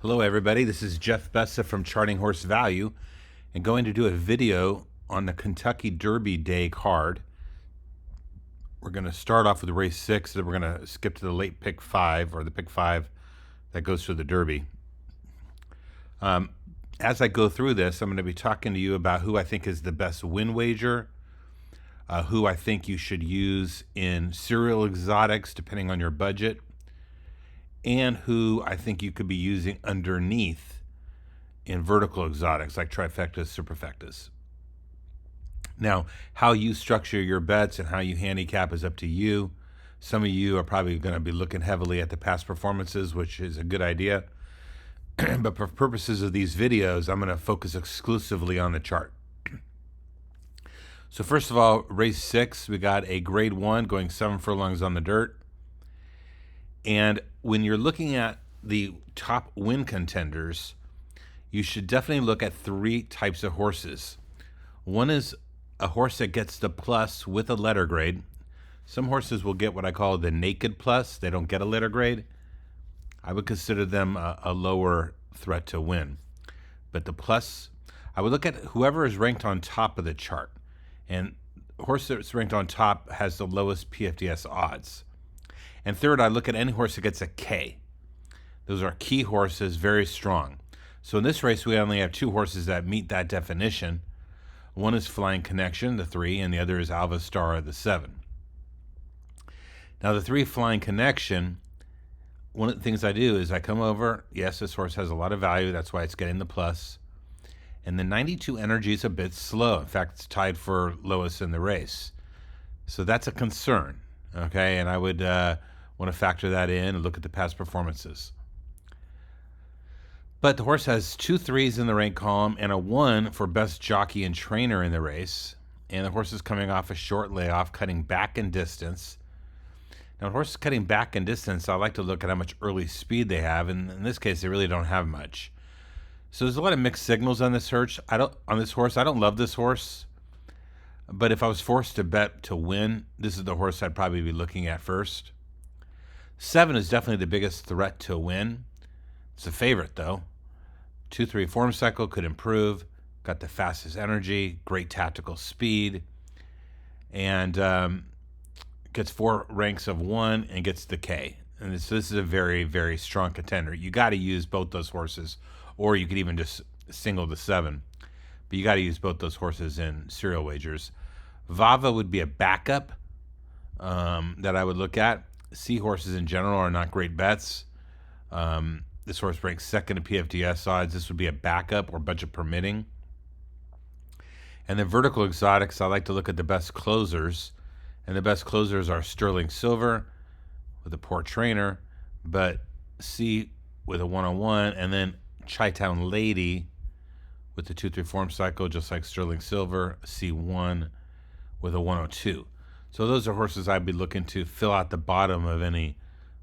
Hello everybody, this is Jeff Bessa from Charting Horse Value and going to do a video on the Kentucky Derby Day card. We're going to start off with race 6, then we're going to skip to the late pick 5, or the pick 5 that goes through the Derby. As I go through this, I'm going to be talking to you about who I think is the best win wager, who I think you should use in serial exotics depending on your budget, and who I think you could be using underneath in vertical exotics like trifectas, superfectas. Now, how you structure your bets and how you handicap is up to you. Some of you are probably going to be looking heavily at the past performances, which is a good idea. But for purposes of these videos, I'm going to focus exclusively on the chart. So first of all, race 6, we got a grade 1 going 7 furlongs on the dirt. And when you're looking at the top win contenders, you should definitely look at 3 types of horses. One is a horse that gets the plus with a letter grade. Some horses will get what I call the naked plus. They don't get a letter grade. I would consider them a lower threat to win. But the plus, I would look at whoever is ranked on top of the chart. And the horse that's ranked on top has the lowest PFDS odds. And third, I look at any horse that gets a K. Those are key horses, very strong. So in this race, we only have 2 horses that meet that definition. One is Flying Connection, the 3, and the other is Alva Star, the 7. Now, the 3 Flying Connection, one of the things I do is I come over, yes, this horse has a lot of value, that's why it's getting the plus. And the 92 energy is a bit slow. In fact, it's tied for lowest in the race. So that's a concern, okay? And I would want to factor that in and look at the past performances. But the horse has 2 3s in the rank column and a 1 for best jockey and trainer in the race. And the horse is coming off a short layoff, cutting back in distance. Now, the horse is cutting back in distance. I like to look at how much early speed they have. And in this case, they really don't have much. So there's a lot of mixed signals on this horse. I don't love this horse. But if I was forced to bet to win, this is the horse I'd probably be looking at first. 7 is definitely the biggest threat to win. It's a favorite, though. 2-3 form cycle could improve. Got the fastest energy, great tactical speed, and gets 4 ranks of 1 and gets the K. And this is a very, very strong contender. You got to use both those horses, or you could even just single the 7. But you got to use both those horses in serial wagers. Vava would be a backup that I would look at. Seahorses in general are not great bets. This horse ranks 2nd in PFDS odds. This would be a backup or budget permitting. And then vertical exotics, I like to look at the best closers. And the best closers are Sterling Silver with a poor trainer, but C with a 101, and then Chi-Town Lady with the 2-3 form cycle, just like Sterling Silver, C1 with a 102. So those are horses I'd be looking to fill out the bottom of any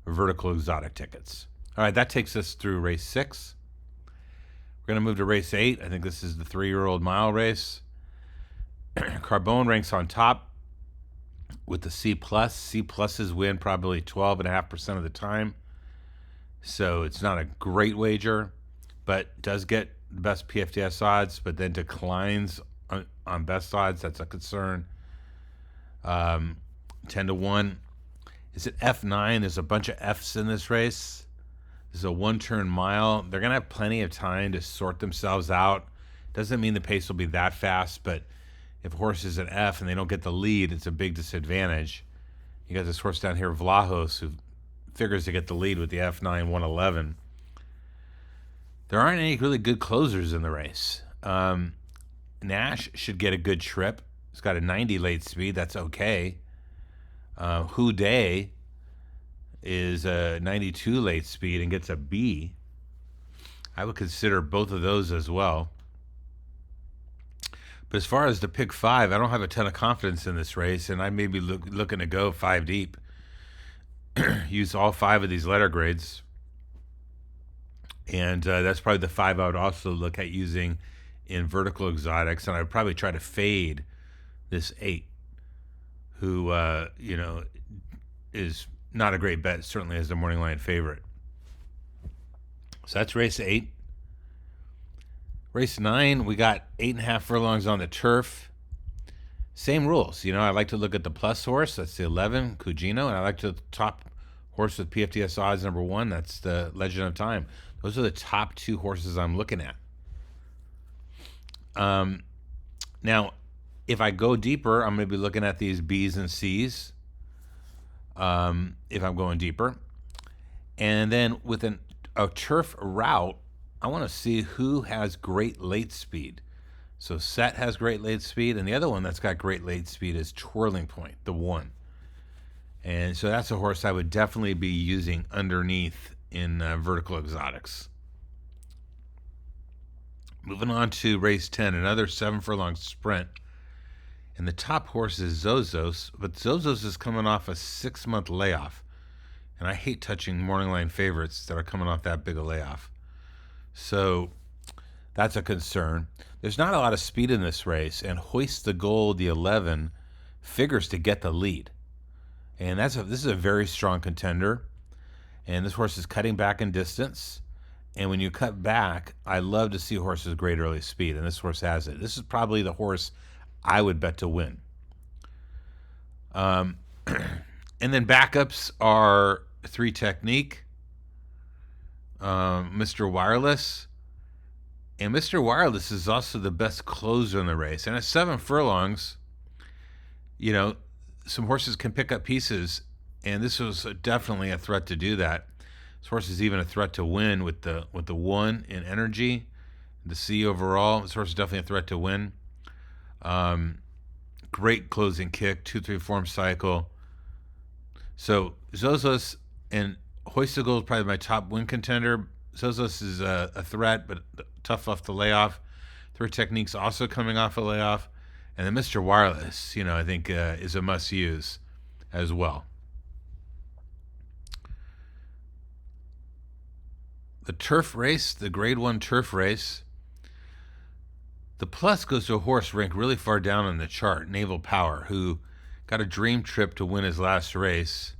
vertical exotic tickets. All right, that takes us through race 6. We're going to move to race 8. I think this is the 3-year-old mile race. Carbone ranks on top with the C+. C+'s win probably 12.5% of the time. So it's not a great wager, but does get the best PFDS odds, but then declines on best odds. That's a concern. 10-1. Is it F9? There's a bunch of Fs in this race. This is a 1-turn mile. They're going to have plenty of time to sort themselves out. Doesn't mean the pace will be that fast, but if a horse is an F and they don't get the lead, it's a big disadvantage. You got this horse down here, Vlahos, who figures to get the lead with the F9 111. There aren't any really good closers in the race. Nash should get a good trip. He's got a 90 late speed. That's okay. Who Day is a 92 late speed and gets a B. I would consider both of those as well. But as far as the pick 5, I don't have a ton of confidence in this race, and I may be looking to go 5 deep. Use all 5 of these letter grades. And that's probably the 5 I would also look at using in vertical exotics. And I would probably try to fade this 8, who, is not a great bet, certainly as the morning line favorite. So that's race 8. Race 9, we got 8.5 furlongs on the turf. Same rules. I like to look at the plus horse. That's the 11, Cugino. And I like the top horse with PFTS odds number 1. That's the Legend of Time. Those are the top 2 horses I'm looking at. Now, if I go deeper, I'm going to be looking at these B's and C's if I'm going deeper. And then with a turf route, I want to see who has great late speed. So Set has great late speed, and the other one that's got great late speed is Twirling Point, the 1. And so that's a horse I would definitely be using underneath in vertical exotics. Moving on to race 10, another 7 furlong sprint. And the top horse is Zozos, but Zozos is coming off a 6-month layoff. And I hate touching morning line favorites that are coming off that big a layoff. So that's a concern. There's not a lot of speed in this race, and Hoist the Gold, the 11, figures to get the lead. And this is a very strong contender. And this horse is cutting back in distance. And when you cut back, I love to see horses with great early speed, and this horse has it. This is probably the horse I would bet to win. And then backups are 3 Technique, Mr. Wireless. And Mr. Wireless is also the best closer in the race. And at 7 furlongs, some horses can pick up pieces, and this was definitely a threat to do that. This horse is even a threat to win with the 1 in energy, the C overall. This horse is definitely a threat to win. Great closing kick, 2-3 form cycle. So Zozos and Hoist the Gold is probably my top win contender. Zozos is a threat, but tough off the layoff. 3 Techniques also coming off a layoff. And then Mr. Wireless, I think is a must-use as well. The turf race, the Grade 1 turf race, the plus goes to a horse ranked really far down on the chart, Naval Power, who got a dream trip to win his last race.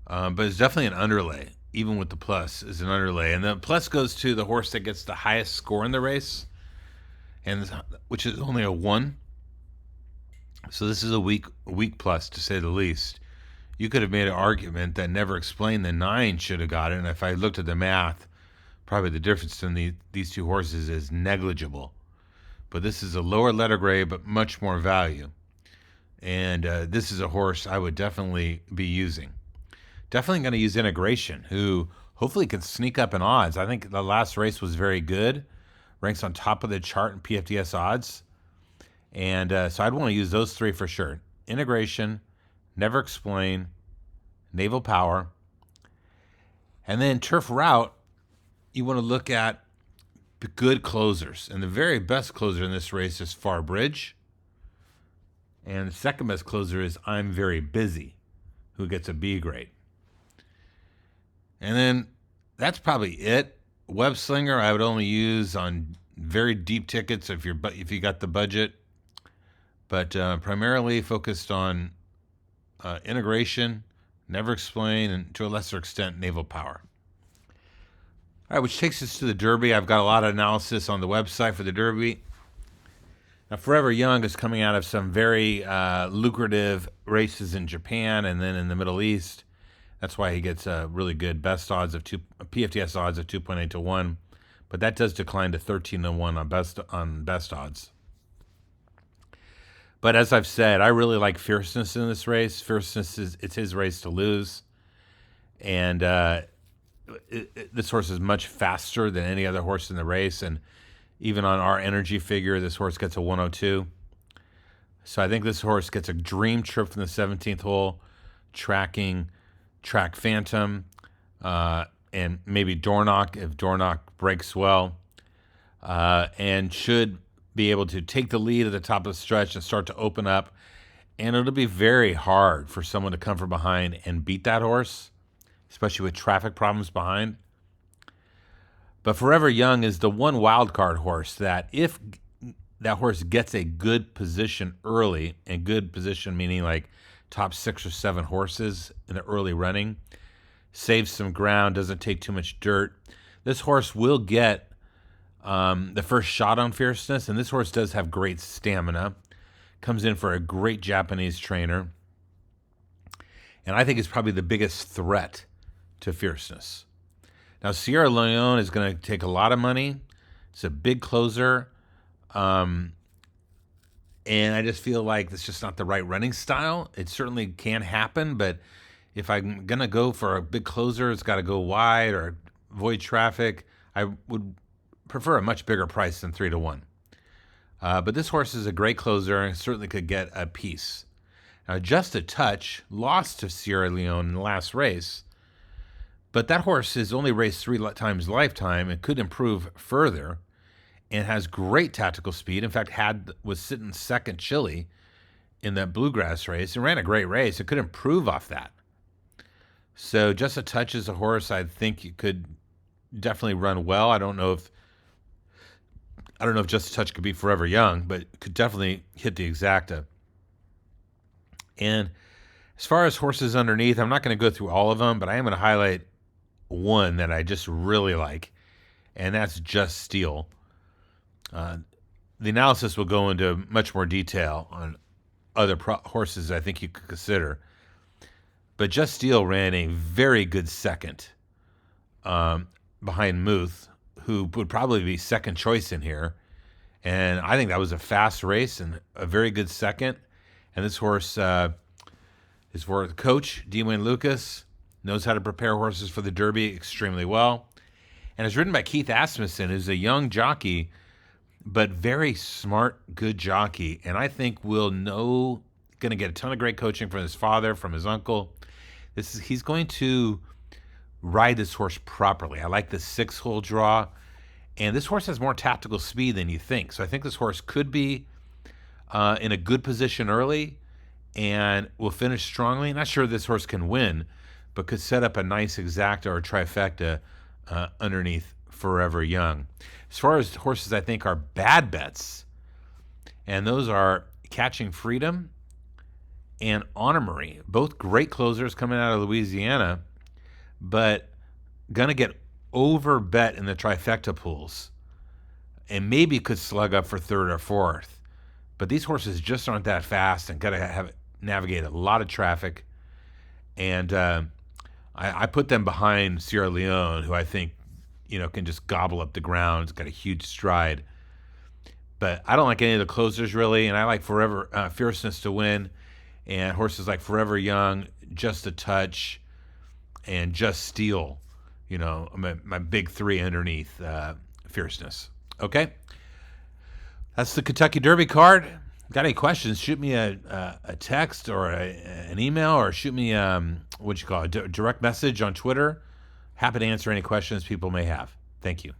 But it's definitely an underlay, even with the plus is an underlay. And the plus goes to the horse that gets the highest score in the race, which is only a 1. So this is a weak plus, to say the least. You could have made an argument that Never Explained the 9 should have got it, and if I looked at the math, probably the difference in these 2 horses is negligible. But this is a lower letter grade, but much more value. And this is a horse I would definitely be using. Definitely going to use Integration, who hopefully can sneak up in odds. I think the last race was very good. Ranks on top of the chart in PFTS odds. And so I'd want to use those 3 for sure. Integration, Never Explain, Naval Power. And then turf route, you want to look at good closers. And the very best closer in this race is Far Bridge. And the second best closer is I'm Very Busy, who gets a B grade. And then that's probably it. Web Slinger I would only use on very deep tickets if you got the budget. But primarily focused on Integration, Never Explain, and to a lesser extent, Naval Power. All right, which takes us to the Derby. I've got a lot of analysis on the website for the Derby. Now, Forever Young is coming out of some very lucrative races in Japan and then in the Middle East. That's why he gets really good best odds of PFTS odds of 2.8 to 1. But that does decline to 13 to 1 on best odds. But as I've said, I really like Fierceness in this race. Fierceness it's his race to lose. And this horse is much faster than any other horse in the race. And even on our energy figure, this horse gets a 102. So I think this horse gets a dream trip from the 17th hole, tracking Track Phantom, and maybe Dornoch if Dornoch breaks well, and should be able to take the lead at the top of the stretch and start to open up. And it'll be very hard for someone to come from behind and beat that horse, especially with traffic problems behind. But Forever Young is the one wild card horse that if that horse gets a good position early, and good position meaning like top 6 or 7 horses in the early running, saves some ground, doesn't take too much dirt, This horse will get the first shot on fierceness, and this horse does have great stamina. Comes in for a great Japanese trainer, and I think it's probably the biggest threat to fierceness. Now, Sierra Leone is going to take a lot of money. It's a big closer, and I just feel like it's just not the right running style. It certainly can happen, but if I'm going to go for a big closer, it's got to go wide or avoid traffic. I would prefer a much bigger price than 3-1. But this horse is a great closer and certainly could get a piece. Now, Just a Touch lost to Sierra Leone in the last race, but that horse is only raced 3 times lifetime and could improve further and has great tactical speed. In fact, was sitting second chilly in that bluegrass race and ran a great race. It could improve off that. So Just a Touch is a horse I think you could definitely run well. I don't know if Just a Touch could be forever young, but could definitely hit the exacta. And as far as horses underneath, I'm not going to go through all of them, but I am going to highlight one that I just really like, and that's Just Steel. The analysis will go into much more detail on other horses I think you could consider. But Just Steel ran a very good second behind Muth, who would probably be second choice in here. And I think that was a fast race and a very good second. And this horse is for the coach, Dwayne Lucas, knows how to prepare horses for the Derby extremely well. And it's ridden by Keith Asmussen, who's a young jockey, but very smart, good jockey. And I think going to get a ton of great coaching from his father, from his uncle. He's going to ride this horse properly. I like the 6-hole draw. And this horse has more tactical speed than you think. So I think this horse could be in a good position early and will finish strongly. Not sure this horse can win, but could set up a nice exacta or trifecta underneath Forever Young. As far as horses I think are bad bets, and those are Catching Freedom and Honor Marie. Both great closers coming out of Louisiana, but going to get over bet in the trifecta pools and maybe could slug up for third or fourth. But these horses just aren't that fast and got to navigate a lot of traffic. And I put them behind Sierra Leone, who I think can just gobble up the ground. It's got a huge stride. But I don't like any of the closers really, and I like Fierceness to win, and horses like Forever Young, Just a Touch, and Just Steel. My big 3 underneath Fierceness. Okay, that's the Kentucky Derby card. Got any questions? Shoot me a text or an email, or shoot me a direct message on Twitter. Happy to answer any questions people may have. Thank you.